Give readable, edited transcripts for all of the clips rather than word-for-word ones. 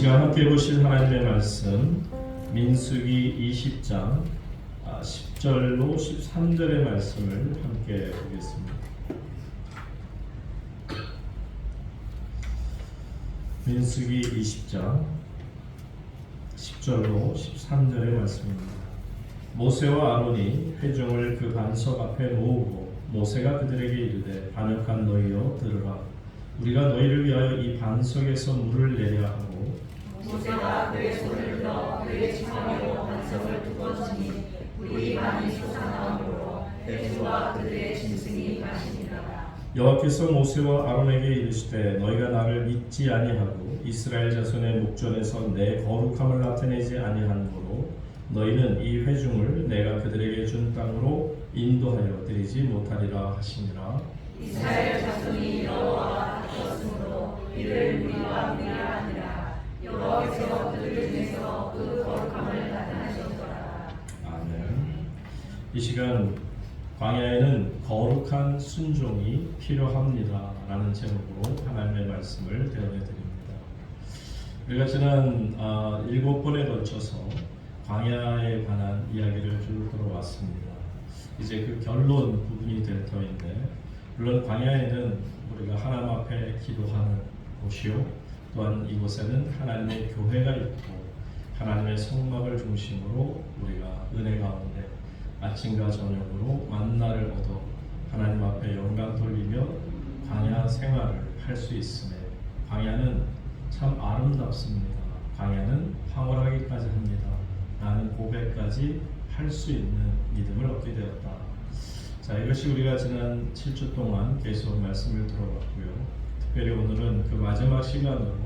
시간 함께 보실 하나님의 말씀 민수기 20장 10절로 13절의 말씀을 함께 보겠습니다. 민수기 20장 10절로 13절의 말씀입니다. 모세와 아론이 회중을 그 반석 앞에 모으고 모세가 그들에게 이르되 반역한 너희여 들으라. 우리가 너희를 위하여 이 반석에서 물을 내려 하고 모세가 그의 손을 들어 그의 지팡이로 반석을 두번 치니 물이 많이 솟아나오므로 회중과 그들의 짐승이 마시니라. 여호와께서 모세와 아론에게 이르시되 너희가 나를 믿지 아니하고 이스라엘 자손의 목전에서 내 거룩함을 나타내지 아니한고로 너희는 이 회중을 내가 그들에게 준 땅으로 인도하여 드리지 못하리라 하시니라. 이스라엘 자손이 여호와와 다투었으므로 이를 우리와 멸하니라. 여호와께서 그들 중에서 그 거룩함을 나타내셨더라. 아멘. 이 시간 광야에는 거룩한 순종이 필요합니다 라는 제목으로 하나님의 말씀을 대언해드립니다. 우리가 지난 7번에 걸쳐서 광야에 관한 이야기를 쭉 들어왔습니다. 이제 그 결론 부분이 될 터인데, 물론 광야에는 우리가 하나님 앞에 기도하는 곳이요, 또한 이곳에는 하나님의 교회가 있고 하나님의 성막을 중심으로 우리가 은혜 가운데 아침과 저녁으로 만나를 얻어 하나님 앞에 영광 돌리며 광야 생활을 할 수 있음에 광야는 참 아름답습니다. 광야는 황홀하기까지 합니다 라는 고백까지 할 수 있는 믿음을 얻게 되었다. 자, 이것이 우리가 지난 7주 동안 계속 말씀을 들어봤고요. 특별히 오늘은 그 마지막 시간으로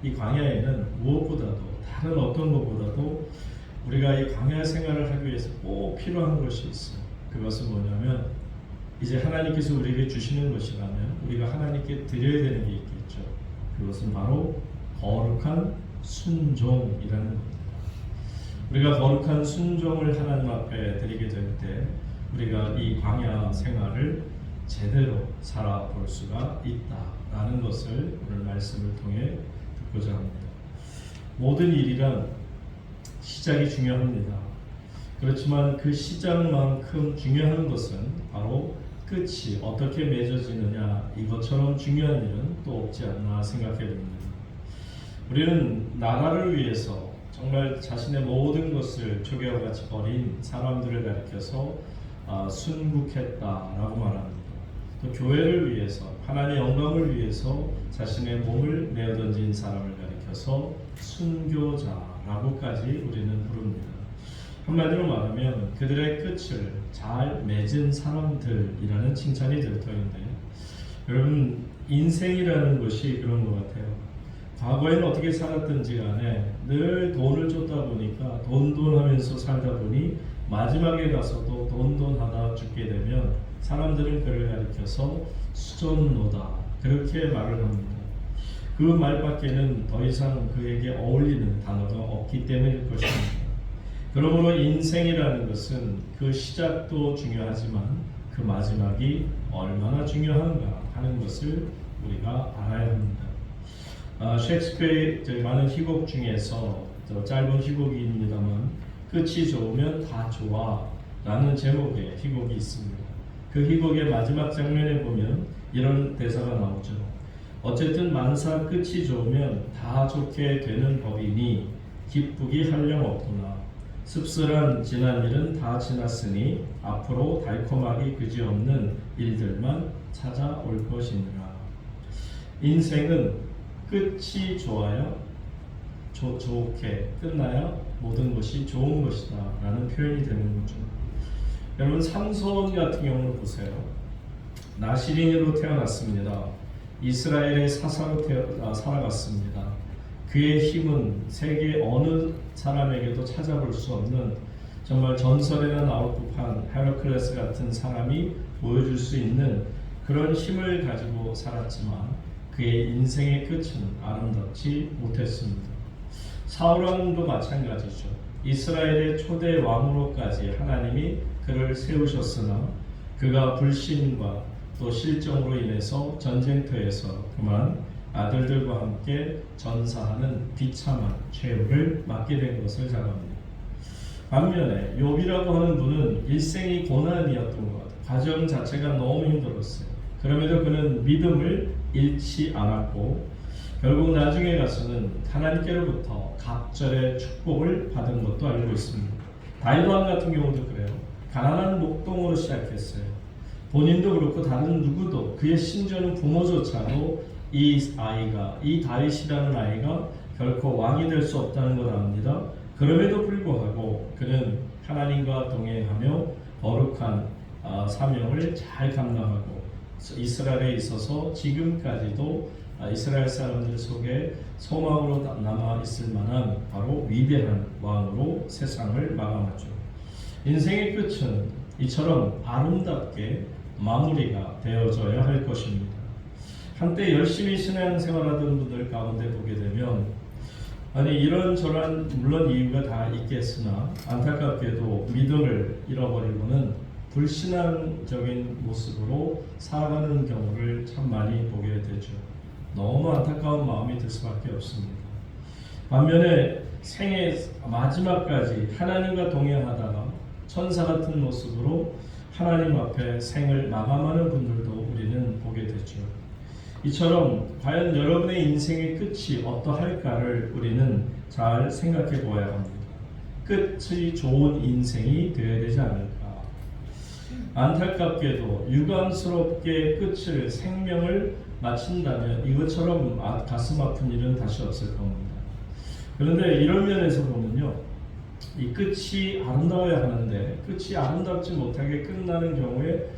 이 광야에는 무엇보다도, 다른 어떤 것보다도 우리가 이 광야 생활을 하기 위해서 꼭 필요한 것이 있어요. 그것은 뭐냐면, 이제 하나님께서 우리에게 주시는 것이라면 우리가 하나님께 드려야 되는 게 있겠죠. 그것은 바로 거룩한 순종이라는 겁니다. 우리가 거룩한 순종을 하나님 앞에 드리게 될 때 우리가 이 광야 생활을 제대로 살아볼 수가 있다라는 것을 오늘 말씀을 통해 듣고자 합니다. 모든 일이란 시작이 중요합니다. 그렇지만 그 시작만큼 중요한 것은 바로 끝이 어떻게 맺어지느냐, 이것처럼 중요한 일은 또 없지 않나 생각해 봅니다. 우리는 나라를 위해서 정말 자신의 모든 것을 조개와 같이 버린 사람들을 가리켜서 순국했다라고 말합니다. 또 교회를 위해서, 하나님의 영광을 위해서 자신의 몸을 내어던진 사람을 가리켜서 순교자라고까지 우리는 부릅니다. 한마디로 말하면 그들의 끝을 잘 맺은 사람들이라는 칭찬이 될 터인데, 여러분, 인생이라는 것이 그런 것 같아요. 과거에는 어떻게 살았든지 간에 늘 돈을 쫓다 보니까 돈하면서 살다 보니 마지막에 가서도 돈하다 죽게 되면 사람들은 그를 가리켜서 수존노다, 그렇게 말을 합니다. 그 말밖에는 더 이상 그에게 어울리는 단어가 없기 때문일 것입니다. 그러므로 인생이라는 것은 그 시작도 중요하지만 그 마지막이 얼마나 중요한가 하는 것을 우리가 알아야 합니다. 셰익스피어의 많은 희곡 중에서 짧은 희곡입니다만 끝이 좋으면 다 좋아 라는 제목의 희곡이 있습니다. 그 희곡의 마지막 장면에 보면 이런 대사가 나오죠. 어쨌든 만사 끝이 좋으면 다 좋게 되는 법이니 기쁘기 한량없구나. 씁쓸한 지난 일은 다 지났으니 앞으로 달콤하기 그지없는 일들만 찾아올 것이니라. 인생은 끝이 좋아야 좋게 끝나야 모든 것이 좋은 것이다 라는 표현이 되는 거죠. 여러분, 삼손 같은 경우를 보세요. 나시린으로 태어났습니다. 이스라엘의 사사로 살아갔습니다. 그의 힘은 세계 어느 사람에게도 찾아볼 수 없는, 정말 전설에나 나올 법한 헤라클레스 같은 사람이 보여줄 수 있는 그런 힘을 가지고 살았지만 그의 인생의 끝은 아름답지 못했습니다. 사울왕도 마찬가지죠. 이스라엘의 초대 왕으로까지 하나님이 그를 세우셨으나 그가 불신과 또 실정으로 인해서 전쟁터에서 그만 아들들과 함께 전사하는 비참한 최후를 맞게 된 것을 자각합니다. 반면에 욥이라고 하는 분은 일생이 고난이었던 것 같아요. 과정 자체가 너무 힘들었어요. 그럼에도 그는 믿음을 잃지 않았고 결국 나중에 가서는 하나님께로부터 갑절의 축복을 받은 것도 알고 있습니다. 다윗 왕 같은 경우도 그래요. 가난한 목동으로 시작했어요. 본인도 그렇고 다른 누구도 그의 심지어는 부모조차도 이 다윗이라는 아이가 결코 왕이 될 수 없다는 걸 압니다. 그럼에도 불구하고 그는 하나님과 동행하며 거룩한 사명을 잘 감당하고 이스라엘에 있어서 지금까지도 이스라엘 사람들 속에 소망으로 남아 있을 만한 바로 위대한 왕으로 세상을 마감하죠. 인생의 끝은 이처럼 아름답게 마무리가 되어져야 할 것입니다. 한때 열심히 신앙생활하던 분들 가운데 보게 되면 이런저런 물론 이유가 다 있겠으나 안타깝게도 믿음을 잃어버리고는 불신앙적인 모습으로 살아가는 경우를 참 많이 보게 되죠. 너무 안타까운 마음이 들 수밖에 없습니다. 반면에 생의 마지막까지 하나님과 동행하다가 천사 같은 모습으로 하나님 앞에 생을 마감하는 분들도 우리는 보게 되죠. 이처럼 과연 여러분의 인생의 끝이 어떠할까를 우리는 잘 생각해 보아야 합니다. 끝이 좋은 인생이 되어야 되지 않을까. 안타깝게도 유감스럽게 끝을 생명을 마친다면 이것처럼 가슴 아픈 일은 다시 없을 겁니다. 그런데 이런 면에서 보면요, 이 끝이 아름다워야 하는데 끝이 아름답지 못하게 끝나는 경우에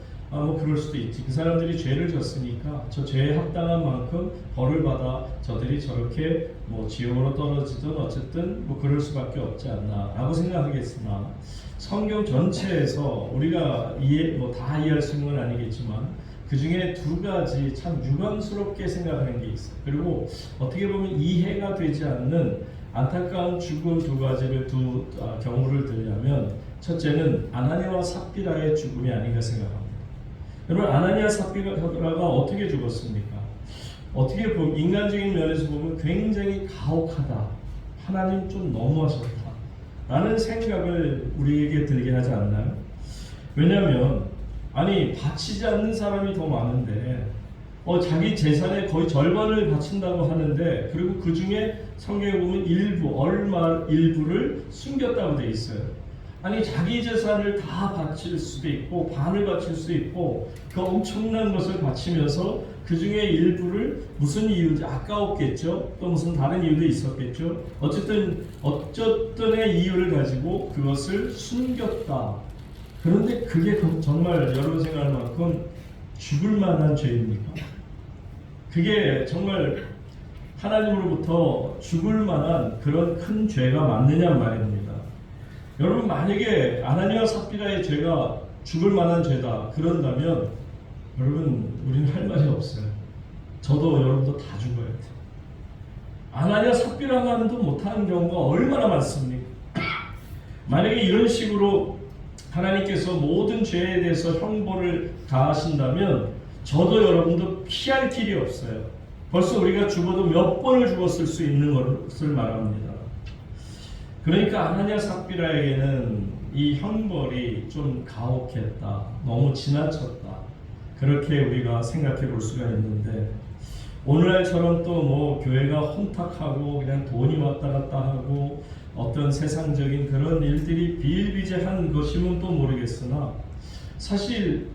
그럴 수도 있지. 그 사람들이 죄를 졌으니까 저 죄에 합당한 만큼 벌을 받아 저들이 저렇게 지옥으로 떨어지든 어쨌든 그럴 수밖에 없지 않나 라고 생각하겠으나 성경 전체에서 우리가 다 이해할 수 있는 건 아니겠지만 그 중에 두 가지 참 유감스럽게 생각하는 게 있어요. 그리고 어떻게 보면 이해가 되지 않는 안타까운 죽음 두 가지를 경우를 들자면 첫째는 아나니아와 삽비라의 죽음이 아닌가 생각합니다. 여러분, 아나니아 삽비라가 어떻게 죽었습니까? 어떻게 보면 인간적인 면에서 보면 굉장히 가혹하다. 하나님 좀 너무하셨다. 라는 생각을 우리에게 들게 하지 않나요? 왜냐하면 바치지 않는 사람이 더 많은데 자기 재산의 거의 절반을 바친다고 하는데 그리고 그 중에 성경에 보면 일부를 숨겼다고 돼 있어요. 자기 재산을 다 바칠 수도 있고 반을 바칠 수도 있고 그 엄청난 것을 바치면서 그 중에 일부를 무슨 이유인지 아까웠겠죠. 또 무슨 다른 이유도 있었겠죠. 어쨌든 어쩌든의 이유를 가지고 그것을 숨겼다. 그런데 그게 정말 여러분 생각할 만큼 죽을 만한 죄입니까? 그게 정말 하나님으로부터 죽을 만한 그런 큰 죄가 맞느냐 말입니다. 여러분, 만약에 아나니아와 삽비라의 죄가 죽을 만한 죄다 그런다면 여러분, 우리는 할 말이 없어요. 저도 여러분도 다 죽어야 돼요. 아나니아 삽비라만도 못하는 경우가 얼마나 많습니까? 만약에 이런 식으로 하나님께서 모든 죄에 대해서 형벌을 가하신다면 저도 여러분도 피할 길이 없어요. 벌써 우리가 죽어도 몇 번을 죽었을 수 있는 것을 말합니다. 그러니까 아나니아 삽비라에게는 이 형벌이 좀 가혹했다. 너무 지나쳤다. 그렇게 우리가 생각해 볼 수가 있는데 오늘날처럼 또 교회가 혼탁하고 그냥 돈이 왔다 갔다 하고 어떤 세상적인 그런 일들이 비일비재한 것이면 또 모르겠으나 사실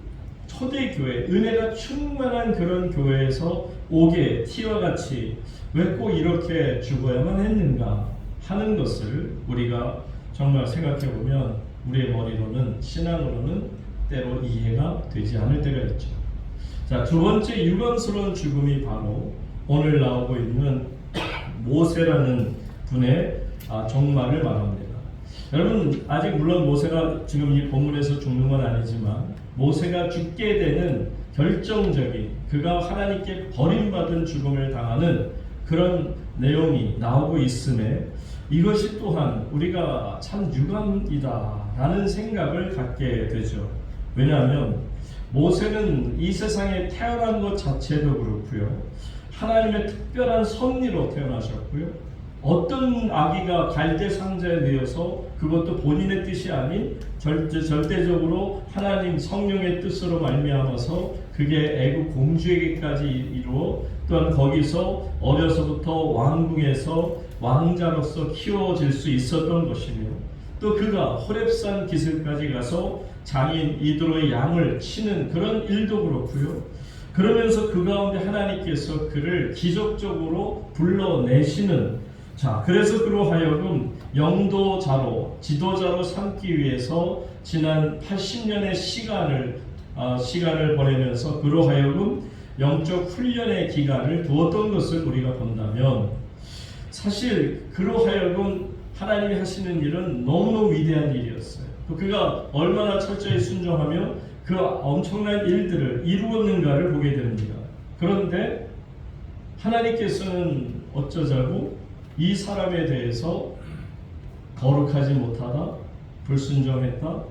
초대교회, 은혜가 충만한 그런 교회에서 오게 티와 같이 왜 꼭 이렇게 죽어야만 했는가 하는 것을 우리가 정말 생각해 보면 우리의 머리로는 신앙으로는 때로 이해가 되지 않을 때가 있죠. 자, 두 번째 유감스러운 죽음이 바로 오늘 나오고 있는 모세라는 분의 종말을 말합니다. 여러분, 아직 물론 모세가 지금 이 본문에서 죽는 건 아니지만 모세가 죽게 되는 결정적인 그가 하나님께 버림받은 죽음을 당하는 그런 내용이 나오고 있음에 이것이 또한 우리가 참 유감이다 라는 생각을 갖게 되죠. 왜냐하면 모세는 이 세상에 태어난 것 자체도 그렇고요, 하나님의 특별한 섭리로 태어나셨고요. 어떤 아기가 갈대 상자에 넣어서 그것도 본인의 뜻이 아닌 절대적으로 하나님 성령의 뜻으로 말미암아서 그게 애굽 공주에게까지 이루어 또한 거기서 어려서부터 왕궁에서 왕자로서 키워질 수 있었던 것이며 또 그가 호렙산 기슭까지 가서 장인 이드로의 양을 치는 그런 일도 그렇고요. 그러면서 그 가운데 하나님께서 그를 기적적으로 불러내시는 그래서 그로 하여금 영도자로 지도자로 삼기 위해서 지난 80년의 시간을 보내면서 그로 하여금 영적 훈련의 기간을 두었던 것을 우리가 본다면 사실 그로 하여금 하나님이 하시는 일은 너무너무 위대한 일이었어요. 그가 얼마나 철저히 순종하며 그 엄청난 일들을 이루었는가를 보게 됩니다. 그런데 하나님께서는 어쩌자고 이 사람에 대해서 거룩하지 못하다, 불순종했다,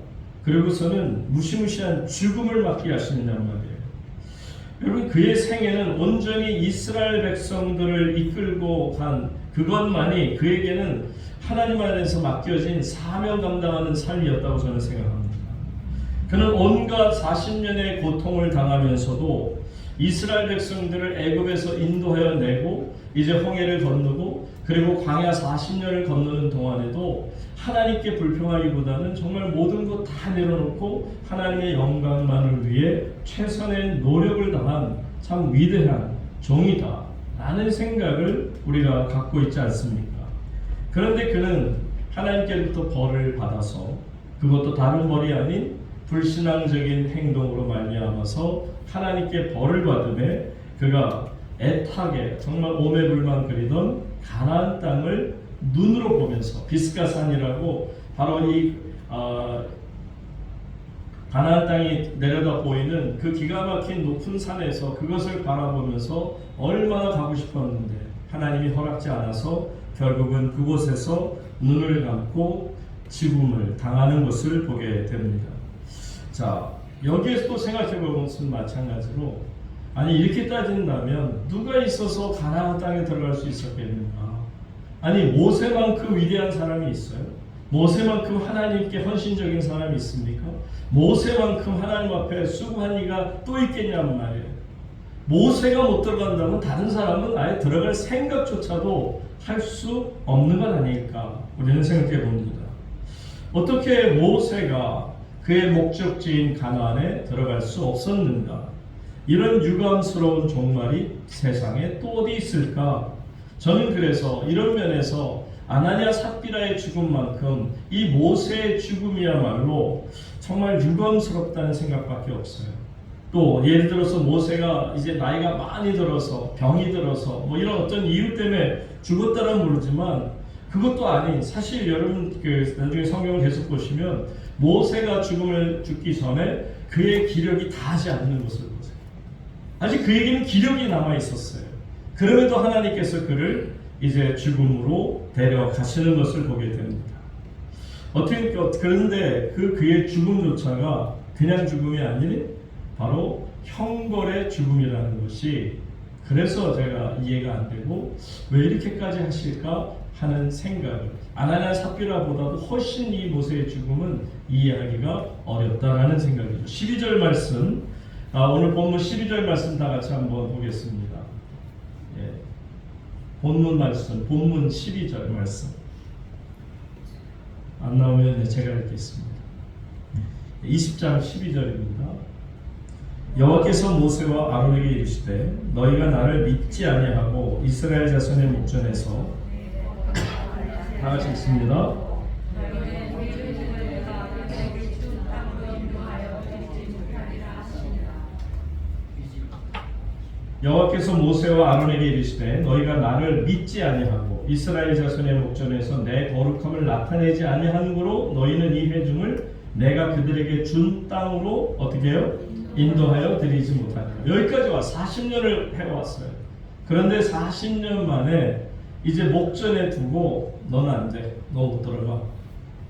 그리고서는 무시무시한 죽음을 맞게 하시느냐는 말이에요. 여러분, 그의 생애는 온전히 이스라엘 백성들을 이끌고 간 그것만이 그에게는 하나님 안에서 맡겨진 사명 감당하는 삶이었다고 저는 생각합니다. 그는 온갖 40년의 고통을 당하면서도 이스라엘 백성들을 애굽에서 인도하여 내고 이제 홍해를 건너고 그리고 광야 40년을 건너는 동안에도 하나님께 불평하기보다는 정말 모든 것 다 내려놓고 하나님의 영광만을 위해 최선의 노력을 다한 참 위대한 종이다 라는 생각을 우리가 갖고 있지 않습니까? 그런데 그는 하나님께로부터 벌을 받아서 그것도 다른 벌이 아닌 불신앙적인 행동으로 말미암아서 하나님께 벌을 받음에 그가 애타게 정말 오매불만 그리던 가나안 땅을 눈으로 보면서 비스가산이라고 바로 이 가나안 땅이 내려다 보이는 그 기가 막힌 높은 산에서 그것을 바라보면서 얼마나 가고 싶었는데 하나님이 허락지 않아서 결국은 그곳에서 눈을 감고 죽음을 당하는 것을 보게 됩니다. 자, 여기에서 또 생각해보는 것은 마찬가지로 아니 이렇게 따진다면 누가 있어서 가나안 땅에 들어갈 수 있었겠는가? 아니 모세만큼 위대한 사람이 있어요? 모세만큼 하나님께 헌신적인 사람이 있습니까? 모세만큼 하나님 앞에 수고한 이가 또 있겠냐는 말이에요. 모세가 못 들어간다면 다른 사람은 아예 들어갈 생각조차도 할 수 없는 것 아닐까 우리는 생각해 봅니다. 어떻게 모세가 그의 목적지인 가나안에 들어갈 수 없었는가? 이런 유감스러운 종말이 세상에 또 어디 있을까? 저는 그래서 이런 면에서 아나니아 삽비라의 죽음만큼 이 모세의 죽음이야말로 정말 유감스럽다는 생각밖에 없어요. 또 예를 들어서 모세가 이제 나이가 많이 들어서 병이 들어서 뭐 이런 어떤 이유 때문에 죽었다는 모르지만 그것도 아닌 사실 여러분 나중에 성경을 계속 보시면 모세가 죽기 전에 그의 기력이 다하지 않는 것을 보세요. 아직 그에게는 기력이 남아 있었어요. 그럼에도 하나님께서 그를 이제 죽음으로 데려가시는 것을 보게 됩니다. 그런데 그의 죽음조차가 그냥 죽음이 아닌 바로 형벌의 죽음이라는 것이 그래서 제가 이해가 안 되고 왜 이렇게까지 하실까 하는 생각을 아나니아 삽비라보다도 훨씬 이 모세의 죽음은 이해하기가 어렵다라는 생각이죠. 12절 말씀 오늘 본문 12절 말씀 다 같이 한번 보겠습니다. 예. 본문 말씀 본문 12절 말씀 안 나오면 제가 읽겠습니다. 20장 12절입니다. 여호와께서 모세와 아론에게 이르시되 너희가 나를 믿지 아니하고 이스라엘 자손의 목전에서 다 같이 읽습니다. 여호와께서 모세와 아론에게 이르시되 너희가 나를 믿지 아니하고 이스라엘 자손의 목전에서 내 거룩함을 나타내지 아니하므로 너희는 이 회중을 내가 그들에게 준 땅으로 어떻게 해요? 인도하여 드리지 못하니라. 여기까지 와 40년을 해왔어요. 그런데 40년 만에 이제 목전에 두고 넌 안 돼. 너 못 들어가.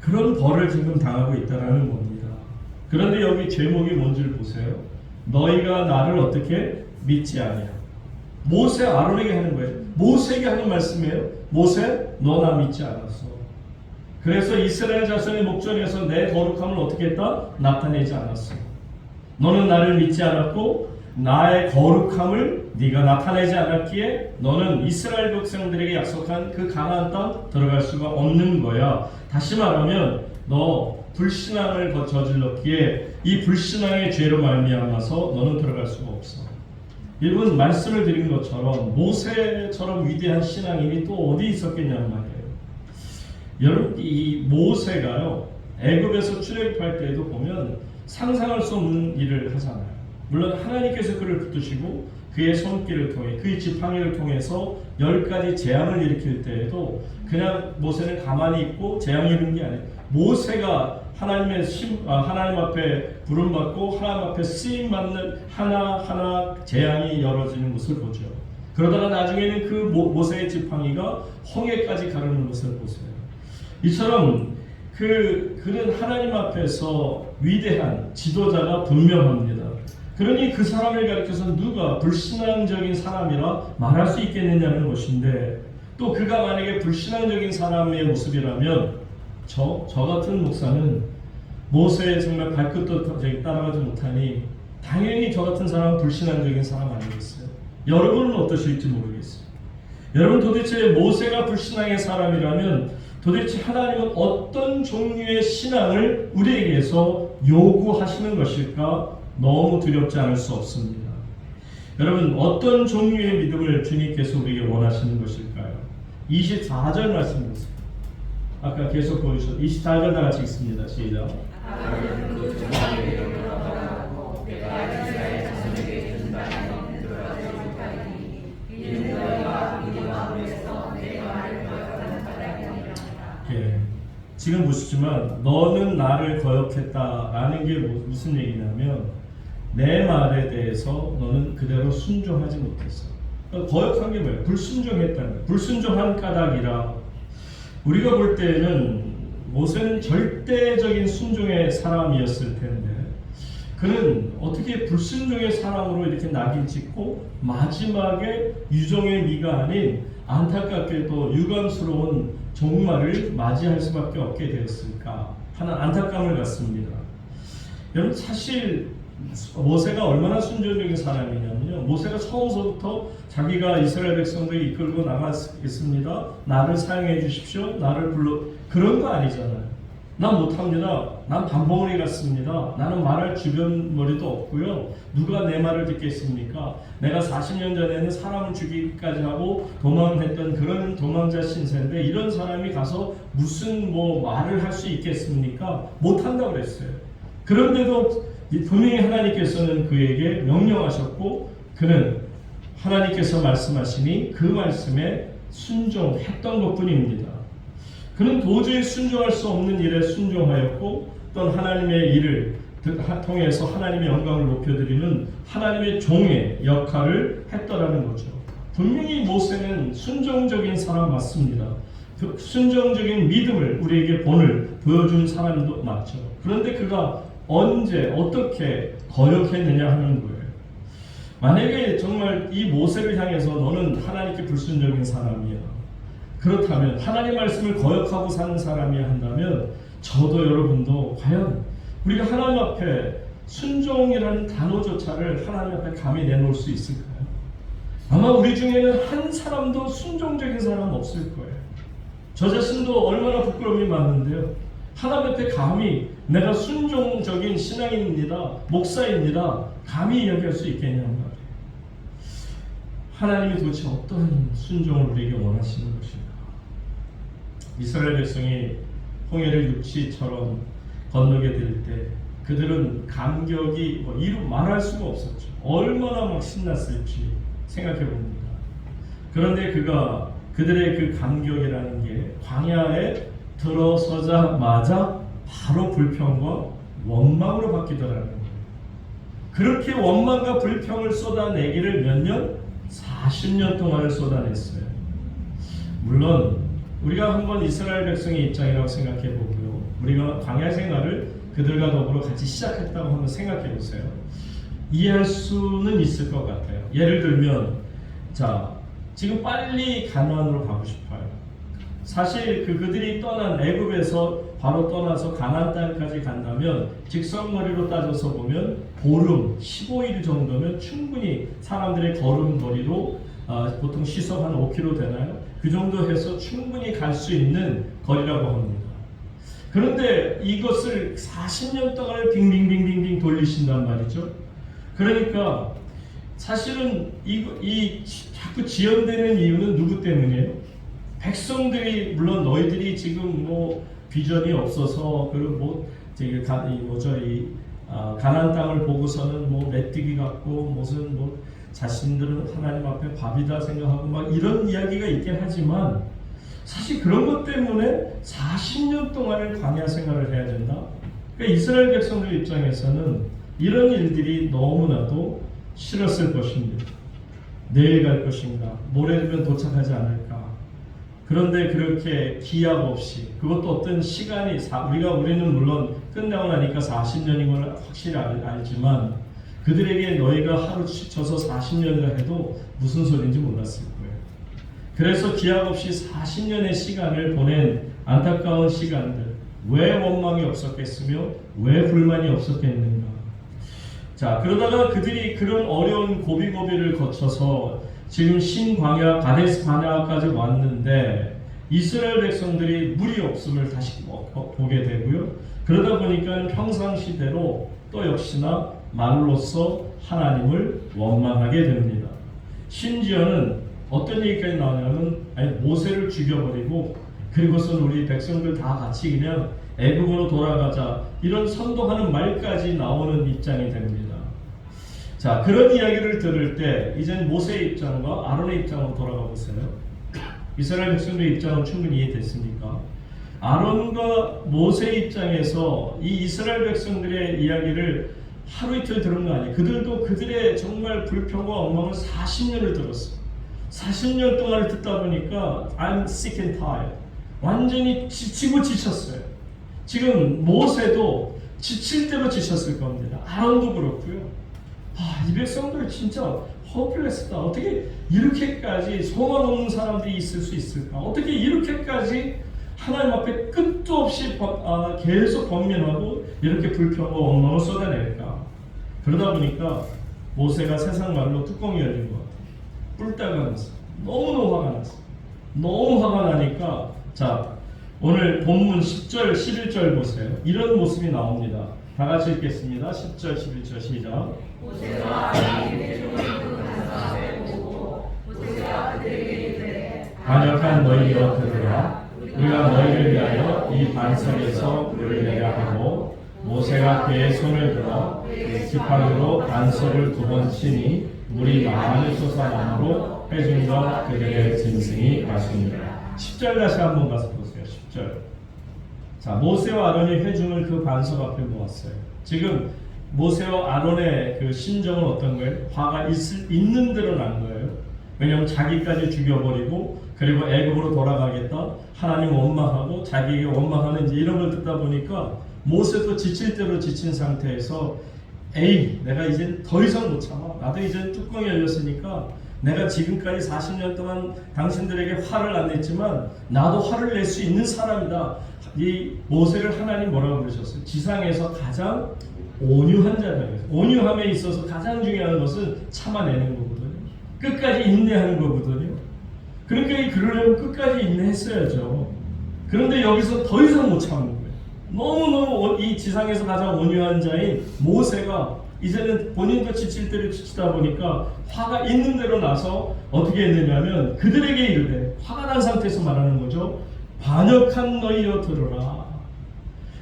그런 벌을 지금 당하고 있다는 겁니다. 그런데 여기 제목이 뭔지를 보세요. 너희가 나를 어떻게 믿지 아니하고 모세 아론에게 하는 거예요. 모세에게 하는 말씀이에요. 모세, 너 나 믿지 않았어. 그래서 이스라엘 자손의 목전에서 내 거룩함을 어떻게 했다? 나타내지 않았어. 너는 나를 믿지 않았고 나의 거룩함을 네가 나타내지 않았기에 너는 이스라엘 백성들에게 약속한 그 가나안 땅 들어갈 수가 없는 거야. 다시 말하면 너 불신앙을 저질렀기에 이 불신앙의 죄로 말미암아서 너는 들어갈 수가 없어. 여러분, 말씀을 드린 것처럼 모세처럼 위대한 신앙인이 또 어디 있었겠냐는 말이에요. 여러분, 이 모세가요, 애굽에서 출애굽할 때에도 보면 상상할 수 없는 일을 하잖아요. 물론 하나님께서 그를 붙드시고 그의 손길을 통해 그의 지팡이를 통해서 10가지 재앙을 일으킬 때에도 그냥 모세는 가만히 있고 재앙이 일어난 게 아니에요. 모세가 하나님 앞에 부름받고 하나님 앞에 쓰임받는 하나하나 재앙이 열어지는 것을 보죠. 그러다가 나중에는 그 모세의 지팡이가 홍해까지 가르는 것을 보세요. 이처럼 그는 하나님 앞에서 위대한 지도자가 분명합니다. 그러니 그 사람을 가리켜서 누가 불신앙적인 사람이라 말할 수 있겠느냐는 것인데, 또 그가 만약에 불신앙적인 사람의 모습이라면 저 같은 목사는 모세의 정말 발끝도 따라가지 못하니 당연히 저 같은 사람은 불신앙적인 사람 아니겠어요? 여러분은 어떠실지 모르겠어요. 여러분, 도대체 모세가 불신앙의 사람이라면 도대체 하나님은 어떤 종류의 신앙을 우리에게서 요구하시는 것일까? 너무 두렵지 않을 수 없습니다. 여러분, 어떤 종류의 믿음을 주님께서 우리에게 원하시는 것일까요? 24절 말씀 보세요. 아까 계속 보여주셨죠. 24절 다 같이 읽습니다. 시작. 예, 지금 보시지만 너는 나를 거역했다라는 게 무슨 얘기냐면 내 말에 대해서 너는 그대로 순종하지 못했어. 거역한 게 뭐예요? 불순종했다는 거예요. 불순종한 까닭이라. 우리가 볼 때는 모세는 절대적인 순종의 사람이었을 텐데 그는 어떻게 불순종의 사람으로 이렇게 낙인 찍고 마지막에 유종의 미가 아닌 안타깝게도 유감스러운 종말을 맞이할 수밖에 없게 되었을까 하는 안타까움을 갖습니다. 여러분, 사실 모세가 얼마나 순종적인 사람이냐면요, 모세가 처음서부터 자기가 이스라엘 백성들을 이끌고 나가겠습니다, 나를 사용해 주십시오, 나를 불러, 그런 거 아니잖아요. 난 못합니다, 난 반봉우리 같습니다, 나는 말할 주변 머리도 없고요, 누가 내 말을 듣겠습니까? 내가 40년 전에는 사람을 죽이기까지 하고 도망했던 그런 도망자 신세인데 이런 사람이 가서 무슨 말을 할 수 있겠습니까? 못한다고 그랬어요. 그런데도 분명히 하나님께서는 그에게 명령하셨고 그는 하나님께서 말씀하시니 그 말씀에 순종했던 것뿐입니다. 그는 도저히 순종할 수 없는 일에 순종하였고 또한 하나님의 일을 통해서 하나님의 영광을 높여드리는 하나님의 종의 역할을 했더라는 거죠. 분명히 모세는 순종적인 사람 맞습니다. 그 순종적인 믿음을 우리에게 보여준 사람도 맞죠. 그런데 그가 언제 어떻게 거역했느냐 하는 거예요. 만약에 정말 이 모세를 향해서 너는 하나님께 불순종적인 사람이야, 그렇다면 하나님 말씀을 거역하고 사는 사람이야 한다면 저도 여러분도 과연 우리가 하나님 앞에 순종이라는 단어조차를 하나님 앞에 감히 내놓을 수 있을까요? 아마 우리 중에는 한 사람도 순종적인 사람 없을 거예요. 저 자신도 얼마나 부끄러움이 많은데요, 하나님 앞에 감히 내가 순종적인 신앙인입니다, 목사입니다, 감히 얘기할 수 있겠냐는 말이에요. 하나님이 도대체 어떤 순종을 우리에게 원하시는 것일까? 이스라엘 백성이 홍해를 육지처럼 건너게 될 때 그들은 감격이 말할 수가 없었죠. 얼마나 막 신났을지 생각해 봅니다. 그런데 그들의 그 감격이라는 게 광야에 들어서자마자 바로 불평과 원망으로 바뀌더라는 거예요. 그렇게 원망과 불평을 쏟아내기를 몇 년? 40년 동안을 쏟아냈어요. 물론 우리가 한번 이스라엘 백성의 입장이라고 생각해 보고요, 우리가 광야 생활을 그들과 더불어 같이 시작했다고 한번 생각해 보세요. 이해할 수는 있을 것 같아요. 예를 들면 자, 지금 빨리 가나안으로 가고 싶어요. 사실 그들이 떠난 애굽에서 바로 떠나서 가나안 땅까지 간다면 직선거리로 따져서 보면 보름 15일 정도면 충분히 사람들의 걸음거리로 보통 시속 한 5km 되나요? 그 정도 해서 충분히 갈 수 있는 거리라고 합니다. 그런데 이것을 40년 동안 빙빙빙빙빙 돌리신단 말이죠. 그러니까 사실은 이 자꾸 지연되는 이유는 누구 때문이에요? 백성들이, 물론 너희들이 지금 뭐 비전이 없어서 그리고 뭐 저기 가나안 땅을 보고서는 뭐 메뚜기 같고 무슨 뭐 자신들은 하나님 앞에 밥이다 생각하고 막 이런 이야기가 있긴 하지만 사실 그런 것 때문에 40년 동안을 광야 생활을 해야 된다. 그러니까 이스라엘 백성들 입장에서는 이런 일들이 너무나도 싫었을 것입니다. 내일 갈 것인가, 모레 되면 도착하지 않을까. 그런데 그렇게 기약 없이, 그것도 어떤 시간이 우리는 물론 끝나고 나니까 40년인 걸 확실히 알지만 그들에게 너희가 하루 지쳐서 40년이라 해도 무슨 소리인지 몰랐을 거예요. 그래서 기약 없이 40년의 시간을 보낸 안타까운 시간들, 왜 원망이 없었겠으며 왜 불만이 없었겠는가. 자, 그러다가 그들이 그런 어려운 고비고비를 거쳐서 지금 신광야 가데스 바네아까지 왔는데 이스라엘 백성들이 물이 없음을 다시 보게 되고요. 그러다 보니까 평상시대로 또 역시나 말로써 하나님을 원망하게 됩니다. 심지어는 어떤 얘기까지 나오냐면 모세를 죽여버리고 그리고선 우리 백성들 다 같이 그냥 애굽으로 돌아가자, 이런 선동하는 말까지 나오는 입장이 됩니다. 자, 그런 이야기를 들을 때 이젠 모세의 입장과 아론의 입장으로 돌아가 보세요. 이스라엘 백성들의 입장은 충분히 이해됐습니까? 아론과 모세의 입장에서 이 이스라엘 백성들의 이야기를 하루 이틀 들은 거 아니에요. 그들도 그들의 정말 불평과 엉망을 40년을 들었어요. 40년 동안을 듣다 보니까 I'm sick and tired. 완전히 지치고 지쳤어요. 지금 모세도 지칠 대로 지쳤을 겁니다. 아론도 그렇고요. 이 백성들 진짜 허플레스다. 어떻게 이렇게까지 소망 없는 사람들이 있을 수 있을까? 어떻게 이렇게까지 하나님 앞에 끝도 없이 계속 번민하고 이렇게 불평과 원망을 쏟아낼까? 그러다 보니까 모세가 세상 말로 뚜껑이 열린 것 같아요. 뿔따가 났어. 너무너무 화가 났어. 너무 화가 나니까, 자, 오늘 본문 10절, 11절 보세요. 이런 모습이 나옵니다. 다 같이 읽겠습니다. 10절, 11절 시작. 모세가 하나님의 종을 간사함을 보고 모세가 그들에게 이르되 반역한 너희여 들으라. 우리가 너희를 위하여 이 반석에서 물을 내려 하고 모세가 그의 손을 들어 지팡이로 반석을 2번 치니 물이 많이 솟아나므로 회중과 그들의 짐승이 마십니다. 10절 다시 한번 가서 보세요. 10절. 자, 모세와 아론이 회중을 그 반석 앞에 모았어요. 지금 모세와 아론의 그 심정은 어떤 거예요? 화가 있는 대로 난 거예요. 왜냐하면 자기까지 죽여버리고 그리고 애굽으로 돌아가겠다, 하나님 원망하고 자기에게 원망하는 이런 걸 듣다 보니까 모세도 지칠 대로 지친 상태에서 에이, 내가 이제 더 이상 못 참아. 나도 이제 뚜껑이 열렸으니까 내가 지금까지 40년 동안 당신들에게 화를 안 냈지만 나도 화를 낼 수 있는 사람이다. 이 모세를 하나님 뭐라고 부르셨어요? 지상에서 가장 온유한 자다. 온유함에 있어서 가장 중요한 것은 참아내는 거거든요. 끝까지 인내하는 거거든요. 그러니까 그러려면 끝까지 인내했어야죠. 그런데 여기서 더 이상 못 참는 거예요. 너무너무 이 지상에서 가장 온유한 자인 모세가 이제는 본인도 지칠 대로 지치다 보니까 화가 있는 대로 나서 어떻게 했느냐면 그들에게 이르되, 화가 난 상태에서 말하는 거죠. 반역한 너희여 들으라.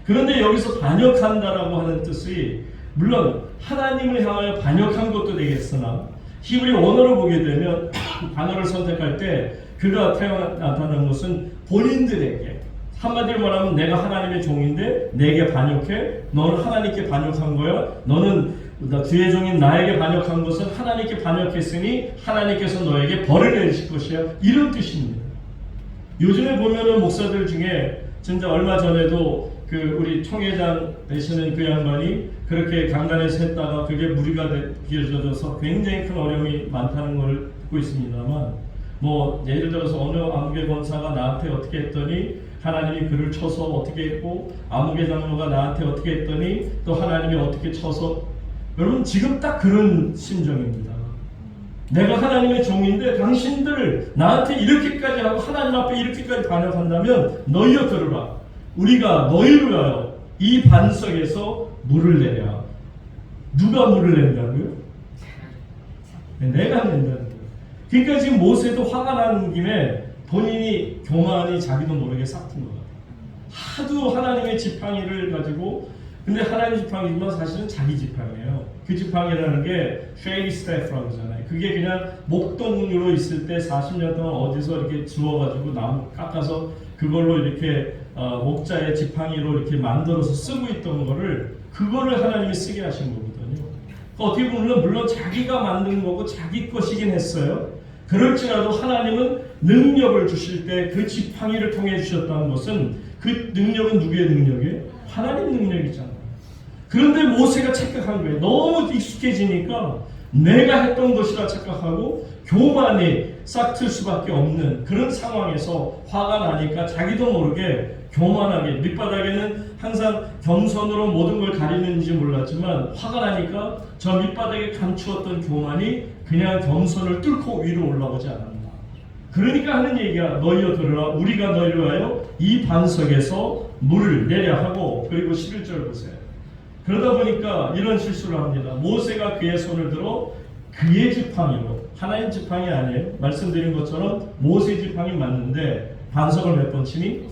그런데 여기서 반역한다라고 하는 뜻이 물론 하나님을 향하여 반역한 것도 되겠으나 히브리 원어로 보게 되면 단어를 선택할 때 그가 나타나는 것은 본인들에게, 한마디로 말하면 내가 하나님의 종인데 내게 반역해, 너는 하나님께 반역한 거야. 너는 주의 종인 나에게 반역한 것은 하나님께 반역했으니 하나님께서 너에게 벌을 내리실 것이야. 이런 뜻입니다. 요즘에 보면은 목사들 중에 진짜 얼마 전에도 그 우리 총회장 되시는 그 양반이 그렇게 강단에서 했다가 그게 무리가 길어져서 굉장히 큰 어려움이 많다는 걸 듣고 있습니다만, 뭐 예를 들어서 어느 암흑의 권사가 나한테 어떻게 했더니 하나님이 그를 쳐서 어떻게 했고, 암흑의 장로가 나한테 어떻게 했더니 또 하나님이 어떻게 쳐서, 여러분 지금 딱 그런 심정입니다. 내가 하나님의 종인데 당신들 나한테 이렇게까지 하고 하나님 앞에 이렇게까지 반역한다면 너희여 들으라. 우리가 너희를 위하여 이 반석에서 물을 내랴. 누가 물을 낸다고요? 내가 낸다는 거예요. 그러니까 지금 모세도 화가 나는 김에 본인이 교만이 자기도 모르게 싹튼 것 같아요. 하도 하나님의 지팡이를 가지고, 근데 하나님 지팡이지만 사실은 자기 지팡이에요. 그 지팡이라는 게 쉐이리 스태프라고 하잖아요. 그게 그냥 목동으로 있을 때 40년 동안 어디서 이렇게 주워가지고 나무 깎아서 그걸로 이렇게 목자의 지팡이로 이렇게 만들어서 쓰고 있던 거를, 그거를 하나님이 쓰게 하신 거거든요. 어떻게 보면 물론 자기가 만든 거고 자기 것이긴 했어요. 그럴지라도 하나님은 능력을 주실 때 그 지팡이를 통해 주셨다는 것은 그 능력은 누구의 능력이에요? 하나님 능력이잖아요. 그런데 모세가 착각한 거예요. 너무 익숙해지니까 내가 했던 것이라 착각하고 교만이 싹틀 수밖에 없는 그런 상황에서 화가 나니까 자기도 모르게 교만하게, 밑바닥에는 항상 겸손으로 모든 걸 가리는지 몰랐지만 화가 나니까 저 밑바닥에 감추었던 교만이 그냥 겸손을 뚫고 위로 올라오지 않았나. 그러니까 하는 얘기가 너희여 들으라. 우리가 너희를 위하여 이 반석에서 물을 내려 하고, 그리고 11절 보세요. 그러다 보니까 이런 실수를 합니다. 모세가 그의 손을 들어 그의 지팡이로, 하나님 지팡이 아니에요. 말씀드린 것처럼 모세 지팡이 맞는데 반석을 몇 번 치니?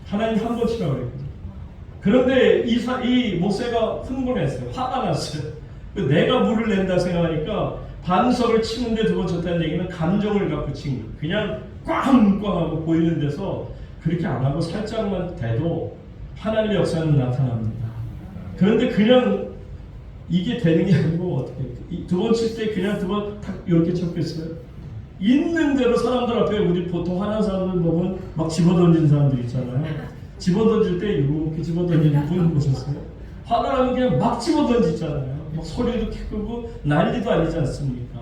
하나님 한 번 치라고 그랬거든요. 그런데 이 모세가 흥분했어요. 화가 났어요. 내가 물을 낸다 생각하니까 반석을 치는데 두 번 쳤다는 얘기는 감정을 갖고 친 거예요. 그냥 꽝꽝하고 보이는 데서 그렇게 안 하고 살짝만 대도 하나님의 역사는 나타납니다. 그런데 그냥 이게 되는 게 아니고 어떻게 두 번 칠 때 그냥 두 번 탁 이렇게 쳤겠어요? 있는 대로 사람들 앞에, 우리 보통 화난 사람들 보면 막 집어던지는 사람들 있잖아요. 집어던질 때 이렇게 집어던지는 분 보셨어요? 화가 나면 그냥 막 집어던지잖아요. 막 소리도 크고 난리도 아니지 않습니까?